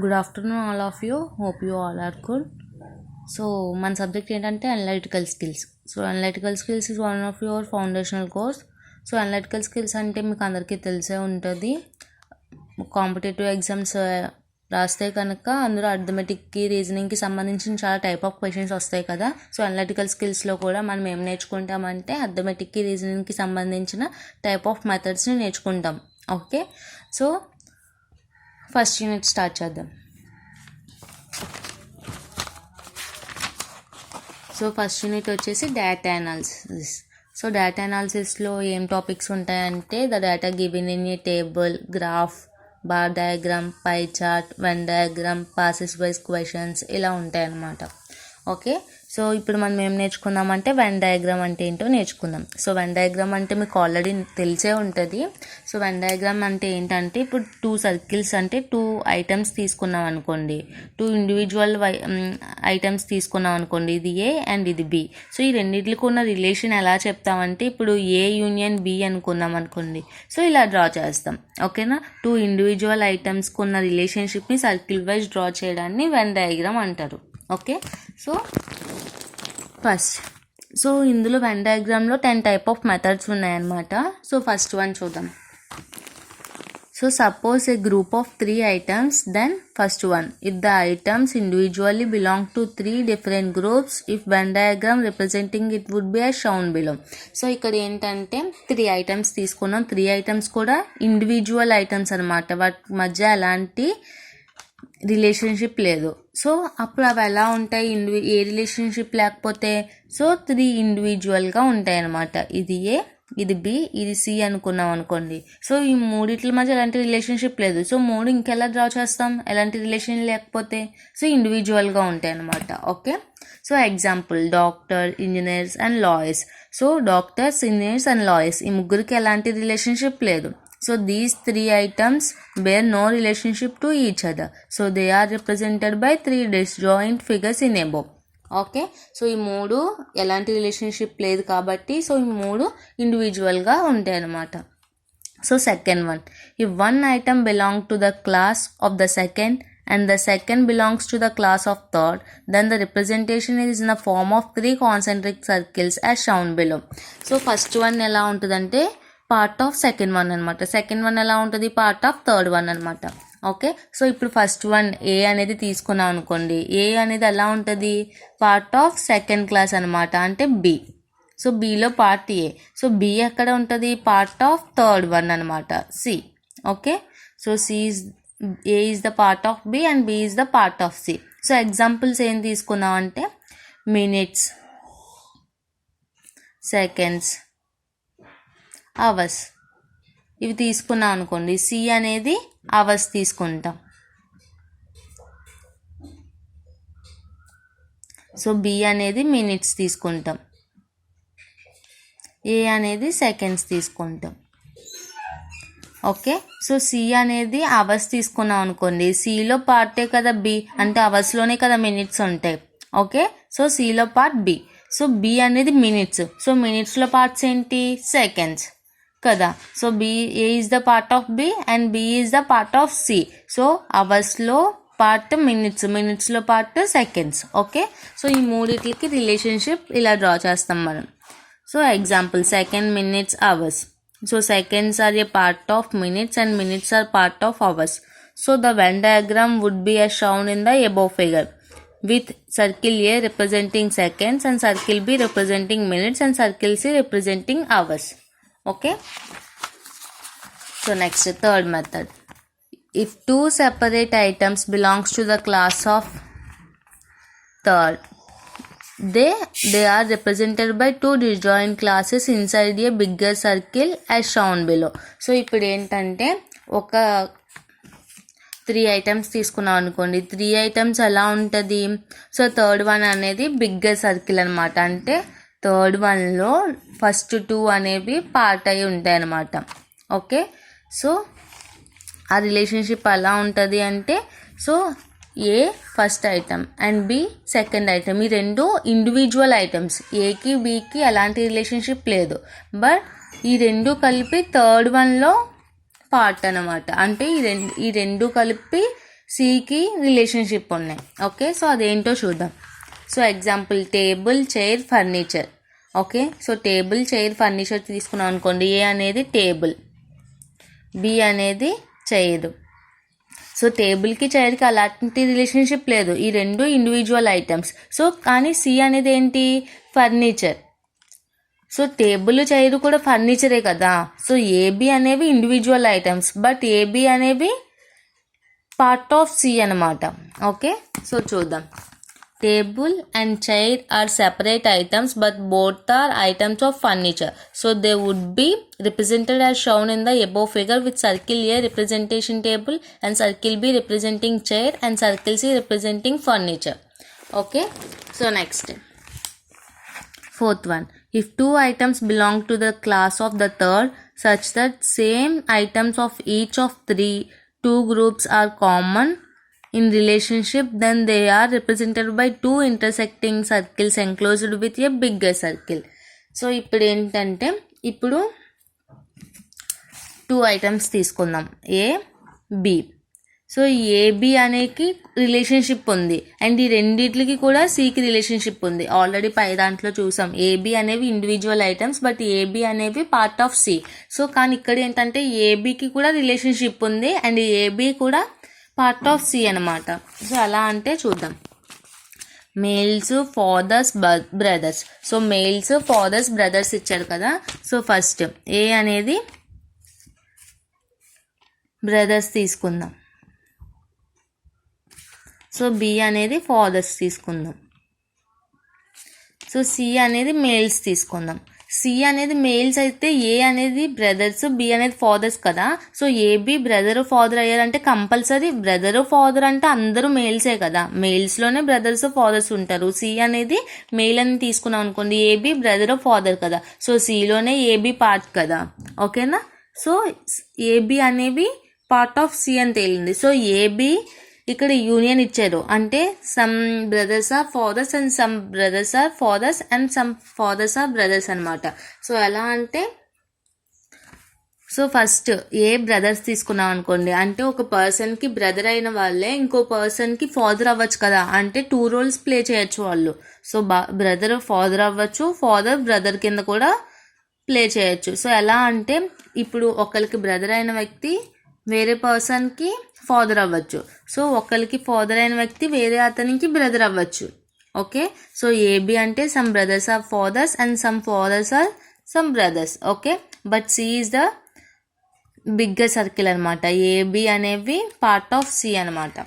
Good afternoon all of you. Hope you all are good. So మన subject ఏంటంటే analytical skills. So analytical skills is one of your foundational course. So analytical skills అంటే మీకు అందరికీ తెలిసే ఉంటుంది. Competitive exams రాస్తే కనుక అందులో అర్థమెటిక్కి, రీజనింగ్కి సంబంధించిన చాలా టైప్ ఆఫ్ క్వశ్చన్స్ వస్తాయి కదా. సో అనలైటికల్ స్కిల్స్లో కూడా మనం ఏం నేర్చుకుంటామంటే అర్థమెటిక్కి, రీజనింగ్కి సంబంధించిన టైప్ ఆఫ్ మెథడ్స్ని నేర్చుకుంటాం. Okay, so first unit start చేద్దాం. సో ఫస్ట్ యూనిట్ వచ్చేసి డేటా అనాలిసిస్. సో డేటా అనాలిసిస్లో ఏం టాపిక్స్ ఉంటాయంటే the data given in a table, graph, bar diagram, pie chart, Venn diagram, passes wise questions ఇలా ఉంటాయి అన్నమాట. Okay, so ఇప్పుడు మనం ఏం నేర్చుకుందామంటే వెన్ డయాగ్రామ్ అంటే ఏంటో నేర్చుకుందాం. సో వెన్ డయాగ్రామ్ అంటే మీకు ఆల్రెడీ తెలిసే ఉంటుంది. సో వెన్ డయాగ్రామ్ అంటే ఏంటంటే ఇప్పుడు 2 సర్కిల్స్ అంటే 2 ఐటమ్స్ తీసుకున్నాం అనుకోండి, 2 ఇండివిజువల్ ఐటమ్స్ తీసుకున్నాం అనుకోండి, ఇది ఏ అండ్ ఇది బి. సో ఈ రెండింటికి ఉన్న రిలేషన్ ఎలా చెప్తామంటే ఇప్పుడు ఏ యూనియన్ బి అనుకున్నాం అనుకోండి, సో ఇలా డ్రా చేస్తాం. ఓకేనా, 2 ఇండివిజువల్ ఐటమ్స్కి ఉన్న రిలేషన్షిప్ని సర్కిల్ వైజ్ డ్రా చేయడాన్ని వెన్ డయాగ్రామ్ అంటారు. ఓకే, సో ఇందులో వెన్ డయాగ్రామ్లో 10 టైప్ ఆఫ్ మెథడ్స్ ఉన్నాయన్నమాట. సో ఫస్ట్ వన్ చూద్దాం. So suppose a group of 3 items, then first one, if the items individually belong to 3 different groups, if Venn diagram representing it would be as shown below. So ఇక్కడ ఏంటంటే 3 items తీసుకున్నాం, 3 items కూడా individual items అనమాట, వాటి మధ్య ఎలాంటి relationship లేదు. So అప్పుడు అవి ఎలా ఉంటాయి, ఏ రిలేషన్షిప్ లేకపోతే? సో 3 ఇండివిజువల్గా ఉంటాయి అన్నమాట. ఇది ఏ, ఇది బి, ఇది సి అనుకున్నాం అనుకోండి. సో ఈ మూడిట్ల మధ్య ఎలాంటి రిలేషన్షిప్ లేదు. సో 3 ఇంకెలా డ్రా చేస్తాం ఎలాంటి రిలేషన్ లేకపోతే? సో ఇండివిజువల్గా ఉంటాయి అన్నమాట. Okay, so example doctor, engineers and lawyers. So doctors, engineers and lawyers ఈ ముగ్గురికి ఎలాంటి రిలేషన్షిప్ లేదు. So these 3 items bear no relationship to each other. So they are represented by 3 disjoint figures in above. Okay, so ఈ 3 ఎలాంటి relationship లేదు కాబట్టి so ఈ 3 ఇండివిజువల్గా ఉంటాయి అన్నమాట. So second one, if one item belong to the class of the second and the second belongs to the class of third, then the representation is in the form of 3 concentric circles as shown below. So first one ఎలా ఉంటుందంటే part of second one అనమాట, second one ఎలా ఉంటుంది part of third one అనమాట. Okay, so ఇప్పుడు first one ఏ అనేది తీసుకున్నాం అనుకోండి, ఏ అనేది ఎలా ఉంటుంది పార్ట్ ఆఫ్ సెకండ్ క్లాస్ అనమాట, అంటే B. So below part A, so B ఎక్కడ ఉంటుంది పార్ట్ ఆఫ్ థర్డ్ వన్ అనమాట, C. Okay, so C is A is the part of B and B is the part of C. So examples ఏం తీసుకున్నాం అంటే minutes, seconds, hours ఇవి తీసుకున్నాం అనుకోండి. C అనేది అవర్స్ తీసుకుంటాం. సో బి అనేది మినిట్స్ తీసుకుంటాం, ఏ అనేది సెకండ్స్ తీసుకుంటాం. ఓకే, సో సి అనేది అవర్స్ తీసుకున్నాం అనుకోండి, సిలో పార్టే కదా బి, అంటే అవర్స్లోనే కదా మినిట్స్ ఉంటాయి. ఓకే, సో సిలో పార్ట్ బి, సో బి అనేది మినిట్స్, సో మినిట్స్లో పార్ట్స్ ఏంటి సెకండ్స్ కదా. So B, A is the part of B and B is the part of C. So అవర్స్లో పార్ట్ మినిట్స్, మినిట్స్లో పార్ట్ సెకండ్స్. ఓకే, సో ఈ మూడిట్లకి relationship ఇలా draw చేస్తాం మనం. So example second, minutes, hours. So seconds are a part of minutes and minutes are part of hours. So the Venn diagram would be as shown in the above figure, with circle A representing seconds and circle B representing minutes and circle C representing hours. Okay, so next, third method. If 2 separate items belongs to the class of third, they are represented by 2 disjoint classes inside a bigger circle as shown below. So ఇప్పుడు ఏంటంటే ఒక 3 items తీసుకున్నాం అనుకోండి, 3 items ఎలా ఉంటుంది. So third one అనేది bigger circle అనమాట, అంటే థర్డ్ వన్లో ఫస్ట్ 2 అనేవి పార్ట్ అయి ఉంటాయి అన్నమాట. ఓకే, సో ఆ రిలేషన్షిప్ ఎలా ఉంటుంది అంటే so A first item and B second item, ఈ 2 ఇండివిజువల్ ఐటమ్స్, ఏకి బికి ఎలాంటి రిలేషన్షిప్ లేదు, బట్ ఈ 2 కలిపి థర్డ్ వన్లో పార్ట్ అనమాట. అంటే ఈ రెండు కలిపి సికి రిలేషన్షిప్ ఉన్నాయి. ఓకే, సో అదేంటో చూద్దాం. So example table, chair, furniture. Okay, so table, chair, furniture తీసుకున్నాం అనుకోండి. ఏ అనేది టేబుల్, బి అనేది చైర్. సో టేబుల్కి చైర్కి అలాంటి రిలేషన్షిప్ లేదు, ఈ రెండు ఇండివిజువల్ ఐటమ్స్. సో కానీ సి అనేది ఏంటి, ఫర్నిచర్. సో టేబుల్, చైర్ కూడా ఫర్నిచరే కదా. సో ఏబి అనేవి ఇండివిజువల్ ఐటమ్స్, బట్ ఏబి అనేవి పార్ట్ ఆఫ్ సి అనమాట. ఓకే, సో చూద్దాం. Table and chair are separate items but both are items of furniture. So they would be represented as shown in the above figure, with circle A representation table and circle B representing chair and circle C representing furniture. Okay, so next. Fourth one. If two items belong to the class of the third such that same items of each of two groups are common in relationship, then they are represented by two intersecting circles enclosed with a bigger circle. So ఇప్పుడు ఏంటంటే, ఇప్పుడు two items తీసుకుందాం, A B. So AB అనేది relationship ఉంది, and ఈ రెండిట్లకి కూడా సికి relationship ఉంది. ఆల్రెడీ పై దాంట్లో చూసాం, ఏబి అనేవి ఇండివిజువల్ ఐటమ్స్ బట్ ఏబి అనేవి పార్ట్ ఆఫ్ సి. సో కానీ ఇక్కడ ఏంటంటే ఏబికి కూడా రిలేషన్షిప్ ఉంది అండ్ ఏబి కూడా పార్ట్ ఆఫ్ సి అనమాట. సో ఎలా అంటే చూద్దాం. Males, fathers, brothers. So males, fathers, brothers ఇచ్చారు కదా. సో ఫస్ట్ ఏ అనేది బ్రదర్స్ తీసుకుందాం. సో బి అనేది ఫాదర్స్ తీసుకుందాం. సో సి అనేది మేల్స్ తీసుకుందాం. సి అనేది మేల్స్ అయితే ఏ అనేది బ్రదర్స్, బి అనేది ఫాదర్స్ కదా. సో ఏబి బ్రదర్ ఫాదర్ అయ్యారంటే కంపల్సరీ బ్రదర్ ఫాదర్ అంటే అందరూ మేల్సే కదా, మేల్స్లోనే బ్రదర్స్ ఫాదర్స్ ఉంటారు. సి అనేది మేల్ అని తీసుకున్నాం అనుకోండి, ఏబి బ్రదర్ ఫాదర్ కదా. సో సిలోనే ఏబి పార్ట్ కదా. ఓకేనా. సో ఏబి అనేవి పార్ట్ ఆఫ్ సి అని తేలింది. సో ఏబి ఇక్కడ యూనియన్ ఇచ్చారు అంటే some brothers are fathers and some brothers are fathers and some fathers are brothers అనమాట. సో ఎలా అంటే, సో ఫస్ట్ ఏ బ్రదర్స్ తీసుకున్నాం అనుకోండి, అంటే ఒక పర్సన్కి బ్రదర్ అయిన వాళ్ళే ఇంకో పర్సన్కి ఫాదర్ అవ్వచ్చు కదా, అంటే టూ రోల్స్ ప్లే చేయొచ్చు వాళ్ళు. సో బ్రదర్ ఫాదర్ అవ్వచ్చు, ఫాదర్ బ్రదర్ కింద కూడా ప్లే చేయొచ్చు. సో ఎలా అంటే, ఇప్పుడు ఒకరికి బ్రదర్ అయిన వ్యక్తి వేరే పర్సన్కి ఫాదర్ అవ్వచ్చు. సో ఒకరికి ఫాదర్ అయిన వ్యక్తి వేరే అతనికి బ్రదర్ అవ్వచ్చు. ఓకే, సో ఏబి అంటే some brothers are fathers and some fathers are some brothers. Okay, but C is the bigger circle అనమాట. ఏబి అనేవి పార్ట్ ఆఫ్ సి అనమాట.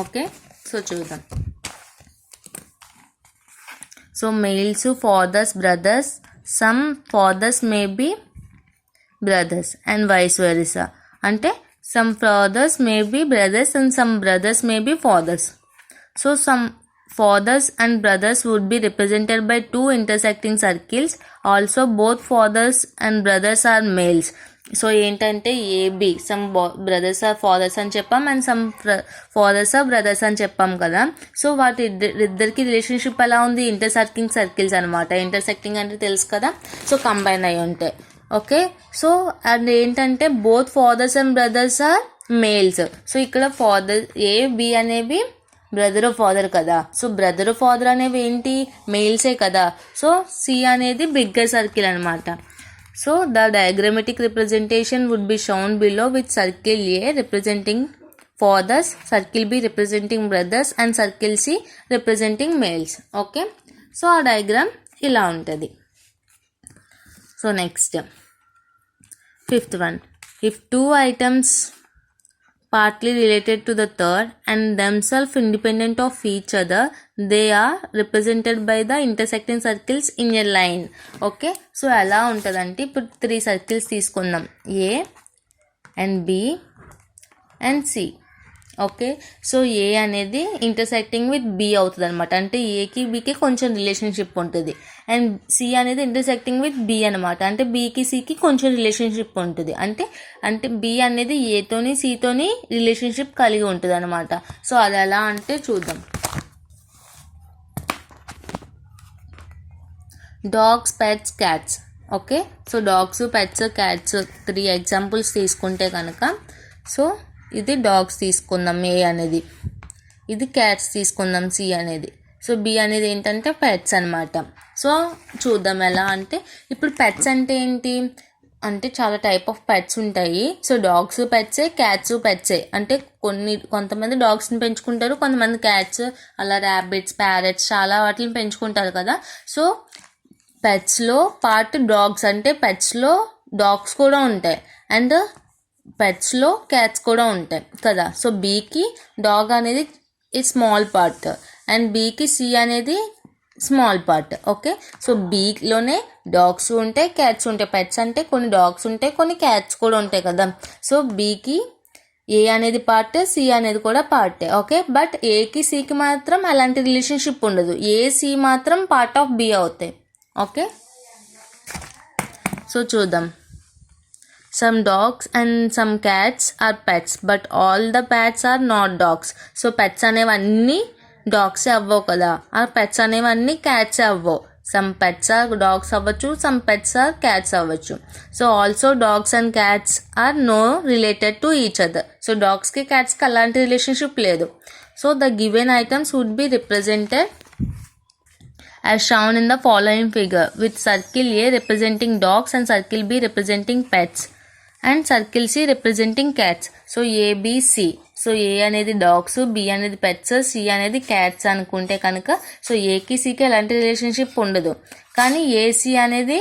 ఓకే, సో చూద్దాం. So males, fathers, brothers, some fathers may be brothers and vice versa. అంటే some fathers may be brothers and some brothers may be fathers. So some fathers and brothers would be represented by two intersecting circles. Also both fathers and brothers are males. So ఏంటంటే A B some brothers are fathers అని చెప్పాం and some fathers are brothers అని చెప్పాం కదా. So వాటి ఇద్దరికి relationship ఎలా ఉంది, ఇంటర్సెక్టింగ్ సర్కిల్స్ అనమాట. ఇంటర్సెక్టింగ్ అంటే తెలుసు కదా, సో కంబైన్ అయి ఉంటాయి. ఓకే, సో అండ్ ఏంటంటే both fathers and brothers are males. So ఇక్కడ ఫాదర్ ఏ బి అనేవి బ్రదర్ ఫాదర్ కదా. సో బ్రదర్ ఫాదర్ అనేవి ఏంటి, మేల్సే కదా. సో సి అనేది బిగ్గర్ సర్కిల్ అనమాట. So the diagrammatic representation would be shown below with circle A representing fathers, circle B representing brothers and circle C representing males. Okay, so ఆ diagram ఇలా ఉంటుంది. So next, fifth one, if two items partly related to the third and themselves independent of each other, they are represented by the intersecting circles in a line. Okay, so ఎలా ఉంటుందంటే ఇప్పుడు 3 circles తీసుకుందాం, A and B and C. Okay, so A అనేది intersecting with B అవుతుంది అనమాట. అంటే ఏకి బీకి కొంచెం రిలేషన్షిప్ ఉంటుంది. అండ్ సి అనేది ఇంటర్సెక్టింగ్ విత్ బి అనమాట. అంటే బీకి సికి కొంచెం రిలేషన్షిప్ ఉంటుంది. అంటే బి అనేది ఏతోని సితోని రిలేషన్షిప్ కలిగి ఉంటుంది అనమాట. సో అది ఎలా అంటే చూద్దాం. Dogs, pets, cats. Okay, so dogs, pets, cats 3 examples తీసుకుంటే కనుక, సో ఇది డాగ్స్ తీసుకుందాం ఏ అనేది, ఇది క్యాట్స్ తీసుకుందాం సి అనేది. సో బి అనేది ఏంటంటే పెట్స్ అనమాట. సో చూద్దాం ఎలా అంటే, ఇప్పుడు పెట్స్ అంటే ఏంటి అంటే చాలా టైప్ ఆఫ్ పెట్స్ ఉంటాయి. సో డాగ్స్ పెట్సే, క్యాట్స్ పెట్సే. అంటే కొంతమంది డాగ్స్ని పెంచుకుంటారు, కొంతమంది క్యాట్స్, అలా ర్యాబిట్స్, ప్యారెట్స్ చాలా వాటిని పెంచుకుంటారు కదా. సో పెట్స్లో పార్ట్ డాగ్స్, అంటే పెట్స్లో డాగ్స్ కూడా ఉంటాయి అండ్ పెట్స్లో క్యాట్స్ కూడా ఉంటాయి కదా. సో బీకి డాగ్ అనేది ఈ స్మాల్ పార్ట్ అండ్ బీకి సి అనేది స్మాల్ పార్ట్. ఓకే, సో బీలోనే డాగ్స్ ఉంటాయి, క్యాట్స్ ఉంటాయి. పెట్స్ అంటే కొన్ని డాగ్స్ ఉంటాయి, కొన్ని క్యాట్స్ కూడా ఉంటాయి కదా. సో బీకి ఏ అనేది పార్ట్, సి అనేది కూడా పార్టే. ఓకే, బట్ ఏకి సికి మాత్రం అలాంటి రిలేషన్షిప్ ఉండదు. ఏ సి మాత్రం పార్ట్ ఆఫ్ బి అవుతాయి. ఓకే, సో చూద్దాం. Some dogs and some cats are pets, but all the pets are not dogs. So pets అనేవన్నీ డాగ్సే అవ్వవు కదా, ఆ పెట్స్ అనేవన్నీ క్యాట్సే అవ్వవు. సమ్ పెట్స్ ఆర్ డాగ్స్ అవ్వచ్చు, సమ్ పెట్స్ ఆర్ క్యాట్స్ అవ్వచ్చు. So also dogs and cats are no related to each other. So డాగ్స్కి క్యాట్స్కి అలాంటి రిలేషన్షిప్ లేదు. So the given items would be represented as shown in the following figure, with circle A representing dogs and circle B representing pets and circle C representing cats. So A, B, C. So A అనేది dogs, B అనేది pets, C అనేది cats అనుకుంటే కనుక so ఏకి సికి ఎలాంటి relationship ఉండదు, కానీ ఏసి అనేది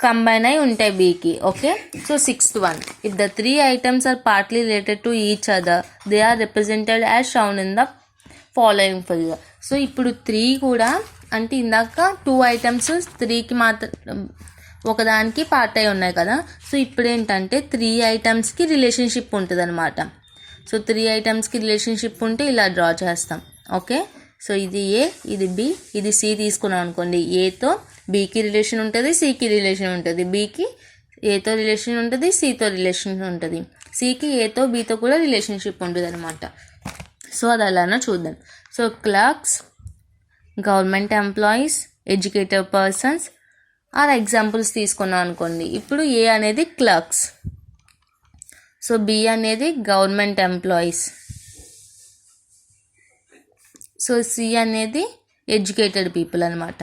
కంబైన్ అయి ఉంటాయి బీకి. Okay, so 6th one, if the 3 items are partly related to each other, they are represented as shown in the following figure. So ఇప్పుడు 3 కూడా అంటే ఇందాక 2 items 3కి మాత్రం ఒకదానికి పార్ట్ అయి ఉన్నాయి కదా. సో ఇప్పుడు ఏంటంటే 3 items రిలేషన్షిప్ ఉంటుంది అనమాట. సో 3 items రిలేషన్షిప్ ఉంటే ఇలా డ్రా చేస్తాం. ఓకే, సో ఇది ఏ, ఇది బి, ఇది సి తీసుకున్నాం అనుకోండి. ఏతో బీకి రిలేషన్ ఉంటుంది, సికి రిలేషన్ ఉంటుంది, బీకి ఏతో రిలేషన్ ఉంటుంది, సితో రిలేషన్ ఉంటుంది, సికి ఏతో బీతో కూడా రిలేషన్షిప్ ఉంటుంది అనమాట. సో అది అలానో చూద్దాం. So clerks, government employees, educated persons are examples తీసుకున్నాం అనుకోండి. ఇప్పుడు ఏ అనేది క్లర్క్స్, సో బి అనేది గవర్నమెంట్ ఎంప్లాయీస్, సో సి అనేది ఎడ్యుకేటెడ్ పీపుల్ అనమాట.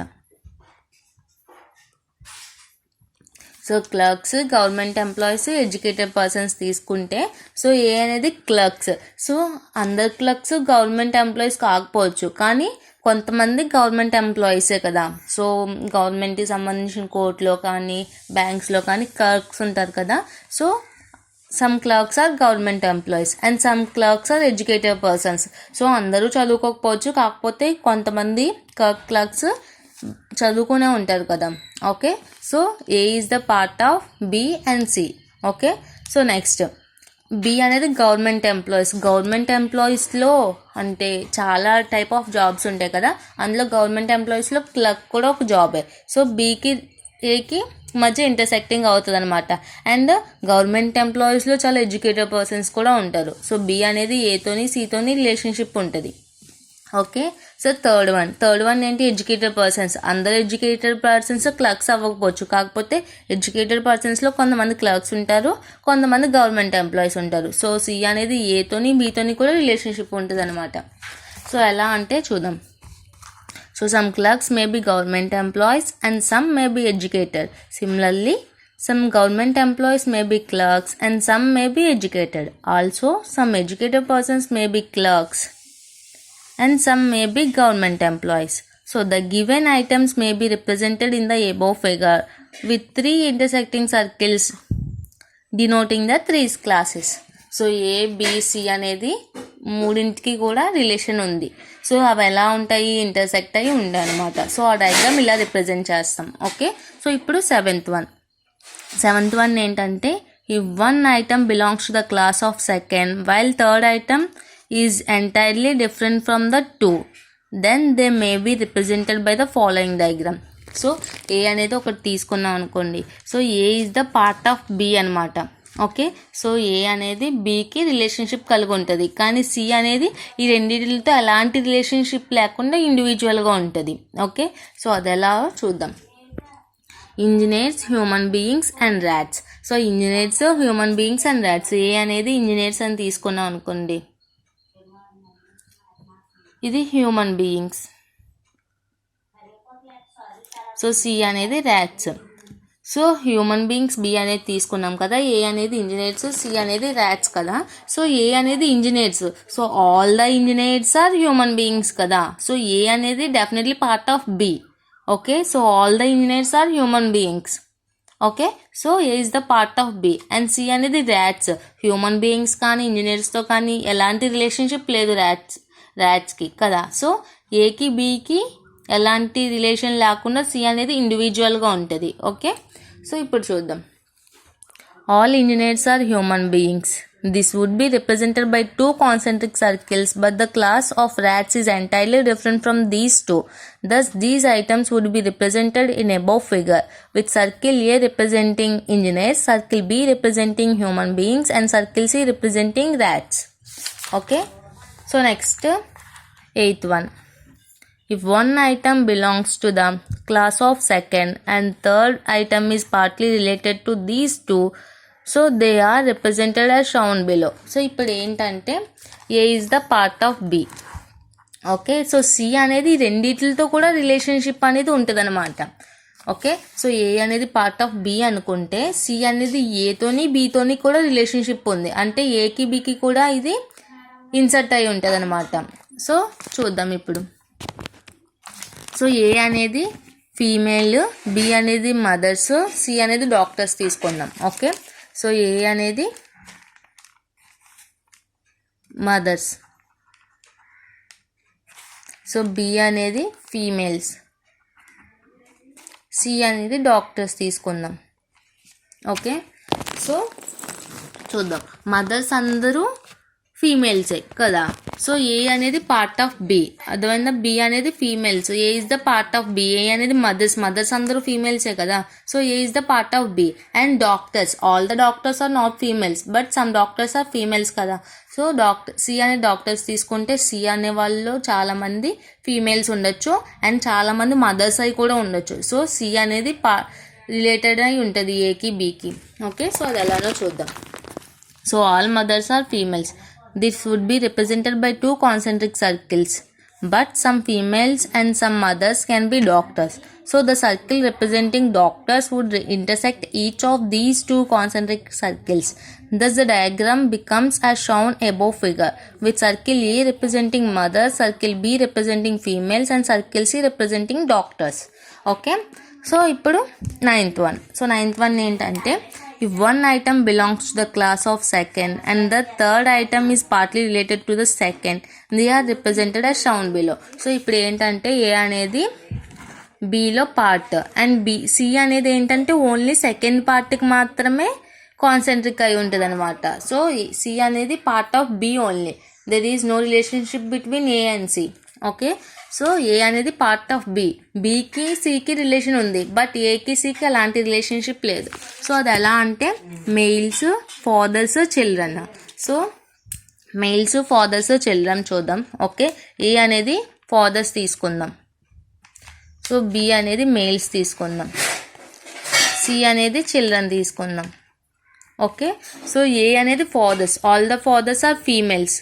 So clerks, government employees, educated persons తీసుకుంటే సో ఏ అనేది క్లర్క్స్. సో అందరు క్లర్క్స్ గవర్నమెంట్ ఎంప్లాయీస్ కాకపోవచ్చు, కానీ కొంతమంది గవర్నమెంట్ ఎంప్లాయీసే కదా. సో గవర్నమెంట్కి సంబంధించిన కోర్టులో కానీ బ్యాంక్స్లో కానీ క్లర్క్స్ ఉంటారు కదా. So some clerks are government employees and some clerks are educated persons. So అందరూ చదువుకోకపోవచ్చు, కాకపోతే కొంతమంది క్లర్క్స్ చదువుకునే ఉంటారు కదా. Okay, so A is the part of B and C. Okay, so next B అనేది గవర్నమెంట్ ఎంప్లాయీస్. గవర్నమెంట్ ఎంప్లాయీస్లో అంటే చాలా టైప్ ఆఫ్ జాబ్స్ ఉంటాయి కదా, అందులో గవర్నమెంట్ ఎంప్లాయీస్లో క్లర్క్ కూడా ఒక జాబే. సో బీకి ఏకి మధ్య ఇంటర్సెక్టింగ్ అవుతుంది అనమాట. అండ్ గవర్నమెంట్ ఎంప్లాయీస్లో చాలా ఎడ్యుకేటెడ్ పర్సన్స్ కూడా ఉంటారు. సో బి అనేది ఏతోని సితోని రిలేషన్షిప్ ఉంటుంది. ఓకే, సో థర్డ్ వన్ ఏంటి, ఎడ్యుకేటెడ్ పర్సన్స్. అందరు ఎడ్యుకేటెడ్ పర్సన్స్ క్లర్క్స్ అవ్వకపోవచ్చు, కాకపోతే ఎడ్యుకేటెడ్ పర్సన్స్లో కొంతమంది క్లర్క్స్ ఉంటారు, కొంతమంది గవర్నమెంట్ ఎంప్లాయీస్ ఉంటారు. సో సి అనేది ఏతోని బీతోని కూడా రిలేషన్షిప్ ఉంటుంది అనమాట. సో ఎలా అంటే చూద్దాం. So some clerks may be government employees and some may be educated. Similarly, some government employees may be clerks and some may be educated. Also, some educated persons may be clerks and some may be government employees. So the given items may be represented in the above figure with 3 intersecting circles denoting the 3 classes. So A, B, C అనేది మూడింటికి కూడా relation ఉంది. So అవి ఎలా ఉంటాయి, intersect అయ్యి ఉంటాయి అనమాట. సో ఆ డయాగ్రామ్ ఇలా రిప్రజెంట్ చేస్తాం. ఓకే, సో ఇప్పుడు సెవెంత్ వన్ ఏంటంటే, if one item belongs to the class of second while third item is entirely different from the two, then they may be represented by the following diagram. So A అనేది ఒకటి తీసుకున్నాం అనుకోండి. So A is the part of B అనమాట. Okay, so A అనేది బికి relationship కలిగి ఉంటుంది, కానీ సి అనేది ఈ రెండింటితో ఎలాంటి రిలేషన్షిప్ లేకుండా ఇండివిజువల్గా ఉంటుంది. ఓకే, సో అది ఎలా చూద్దాం. Engineers, human beings and rats. So engineers, human beings and rats. A అనేది ఇంజనీర్స్ అని తీసుకున్నాం అనుకోండి, ఇది హ్యూమన్ బీయింగ్స్. సో సి అనేది rats. So human beings B అనేది తీసుకున్నాం కదా, ఏ అనేది ఇంజనీర్స్, సి అనేది ర్యాట్స్ కదా. సో ఏ అనేది engineers, so all the engineers are human beings కదా. సో ఏ అనేది definitely part of B. Okay, so all the engineers are human beings. Okay, so A is the part of B. And C అనేది rats. Human beings కానీ ఇంజనీర్స్తో కానీ ఎలాంటి relationship లేదు ర్యాట్స్కి కదా. So ఏకి బికి ఎలాంటి రిలేషన్ లేకుండా సి అనేది ఇండివిజువల్గా ఉంటుంది. ఓకే, సో ఇప్పుడు చూద్దాం. All engineers are human beings. This would be represented by 2 concentric circles, but the class of rats is entirely different from these 2. Thus, these items would be represented in above figure, with circle A representing engineers, circle B representing human beings, and circle C representing rats. Okay, so next, 8th one. If one item belongs to the class of second and third item is partly related to these 2, so they are represented as shown below. So ఇప్పుడు ఏంటంటే A is the part of B. Okay, so C అనేది రెండిటితో కూడా relationship అనేది ఉంటుంది అనమాట. Okay, so A అనేది part of B అనుకుంటే సి అనేది ఏతోని బితోని కూడా రిలేషన్షిప్ ఉంది, అంటే ఏకి బికి కూడా ఇది ఇన్సర్ట్ అయి ఉంటుంది అనమాట. సో చూద్దాం ఇప్పుడు. సో ఏ అనేది ఫీమేల్, బి అనేది మదర్స్, సి అనేది డాక్టర్స్ తీసుకుందాం. ఓకే, సో ఏ అనేది మదర్స్, సో బి అనేది ఫీమేల్స్, సి అనేది డాక్టర్స్ తీసుకుందాం. ఓకే, సో చూద్దాం. మదర్స్ అందరూ ఫీమేల్సే కదా. సో ఏ అనేది పార్ట్ ఆఫ్ బి, అర్థమైందా. బి అనేది females, A is the part of B. A అనేది మదర్స్ అందరూ ఫీమేల్సే కదా. So A is the part of B. And doctors, all the doctors are not females, but some doctors are females కదా. So C అనే doctors తీసుకుంటే C అనే వాళ్ళు చాలామంది ఫీమేల్స్ ఉండొచ్చు అండ్ చాలామంది మదర్స్ అయి కూడా ఉండొచ్చు. సో సి అనేది రిలేటెడ్ అయి ఉంటుంది ఏకి బికి. ఓకే, సో అది ఎలానో చూద్దాం. So all mothers are females. This would be represented by 2 concentric circles, but some females and some mothers can be doctors. So the circle representing doctors would intersect each of these 2 concentric circles. Thus the diagram becomes as shown above figure, with circle A representing mothers, circle B representing females, and circle C representing doctors. Okay, so ఇప్పుడు 9th one. So 9th one ఏంటంటే, if one item belongs to the class of second and the third item is partly related to the second, they are represented as shown below. So ఇప్పుడు ఏంటంటే ఏ అనేది below part and C అనేది ఏంటంటే only second పార్ట్కి మాత్రమే concentric అయి ఉంటుంది అనమాట. సో సి అనేది part of B only, there is no relationship between A and C. Okay, so A అనేది పార్ట్ ఆఫ్ బి, బికి సికి రిలేషన్ ఉంది, బట్ ఏకి సికి అలాంటి రిలేషన్షిప్ లేదు. సో అది ఎలా అంటే males, fathers, children. So males, fathers, children చూద్దాం. ఓకే, ఏ అనేది ఫాదర్స్ తీసుకుందాం, సో బి అనేది మెయిల్స్ తీసుకుందాం, సి అనేది చిల్డ్రన్ తీసుకుందాం. ఓకే, సో ఏ అనేది fathers, all the fathers are females,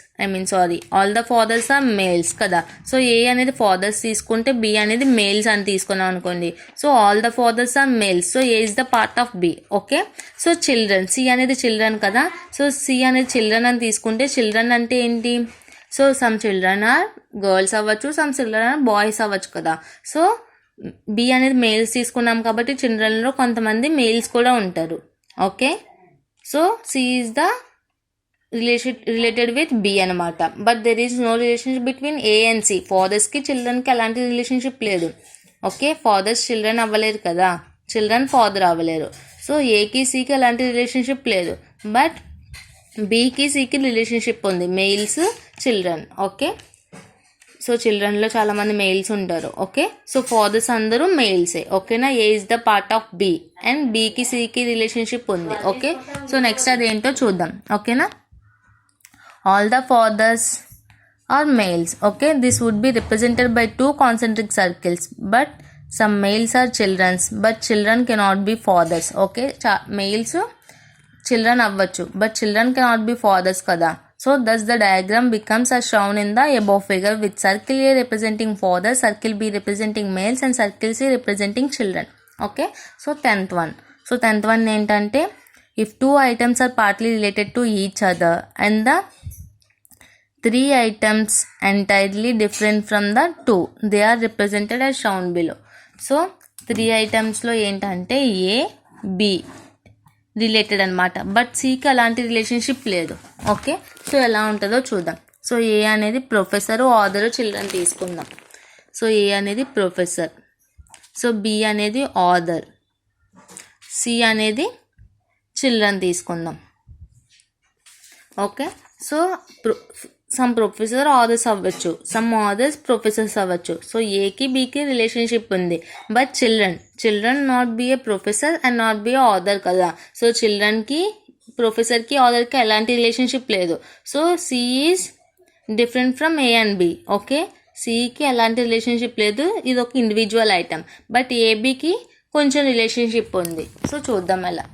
all the fathers are males కదా. సో ఏ అనేది ఫాదర్స్ తీసుకుంటే బి అనేది మేల్స్ అని తీసుకున్నాం అనుకోండి. So all the fathers are males, so A is the part of B. Okay, so children, C అనేది children కదా. So C అనేది చిల్డ్రన్ అని తీసుకుంటే చిల్డ్రన్ అంటే ఏంటి, so some children are girls అవ్వచ్చు, సమ్ చిల్డ్రన్ ఆర్ బాయ్స్ అవ్వచ్చు కదా. సో బి అనేది మేల్స్ తీసుకున్నాం కాబట్టి చిల్డ్రన్లో కొంతమంది మేల్స్ కూడా ఉంటారు. Okay, so C is the related with B అనమాట, but there is no relationship between A and C. ఫాదర్స్కి చిల్డ్రన్కి అలాంటి రిలేషన్షిప్ లేదు. ఓకే, ఫాదర్స్ చిల్డ్రన్ అవ్వలేరు కదా, చిల్డ్రన్ ఫాదర్ అవ్వలేరు. సో ఏకి సికి అలాంటి రిలేషన్షిప్ లేదు, బట్ బికి సికి రిలేషన్షిప్ ఉంది, మెయిల్స్, చిల్డ్రన్. ఓకే, సో చిల్డ్రన్లో చాలామంది మెయిల్స్ ఉంటారు. ఓకే, సో ఫాదర్స్ అందరూ మెయిల్సే. ఓకేనా, A is the part of B and బికి సికి రిలేషన్షిప్ ఉంది. ఓకే, సో నెక్స్ట్ అదేంటో చూద్దాం. ఓకేనా, all the fathers are males. Okay, this would be represented by 2 concentric circles, but some males are children's but children cannot be fathers. Okay, males children అవ్వచ్చు but children cannot be fathers కదా. So thus the diagram becomes as shown in the above figure with circle A representing father, circle B representing males and circle C representing children. Okay, so 10th one ఏంటంటే if two items are partly related to each other and the three items entirely different from the two, they are represented as shown below. So 3 ఐటమ్స్లో ఏంటంటే A be related అనమాట, but సికి అలాంటి relationship లేదు. Okay, so ఎలా ఉంటుందో చూద్దాం. So A అనేది professor, author, children తీసుకుందాం. సో ఏ అనేది ప్రొఫెసర్, సో బి అనేది ఆథర్, సి అనేది చిల్డ్రన్ తీసుకుందాం. Okay, so some professor authors అవ్వచ్చు, సమ్ ఆథర్స్ ప్రొఫెసర్స్ అవ్వచ్చు. సో ఏకి బీకి రిలేషన్షిప్ ఉంది, but children not be a professor and not be a author కదా. సో చిల్డ్రన్కి ప్రొఫెసర్కి ఆథర్కి ఎలాంటి రిలేషన్షిప్ లేదు. So C is different from A and B. Okay, సికి ఎలాంటి రిలేషన్షిప్ లేదు, ఇది ఒక ఇండివిజువల్ ఐటమ్. బట్ ఏబికి కొంచెం రిలేషన్షిప్ ఉంది. సో చూద్దాం ఎలా.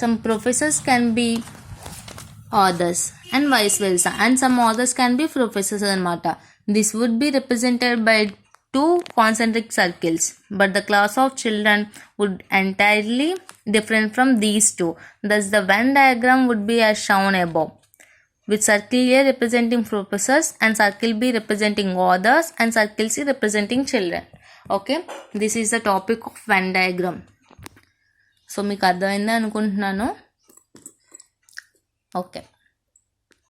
Some professors can be authors and vice versa, and some authors can be professors anamata. This would be represented by two concentric circles, but the class of children would entirely different from these two. Thus the Venn diagram would be as shown above, with circle A representing professors and circle B representing authors and circle C representing children. Okay, this is the topic of Venn diagram. So మీకు అర్థమైంది అనుకుంటున్నాను. Okay.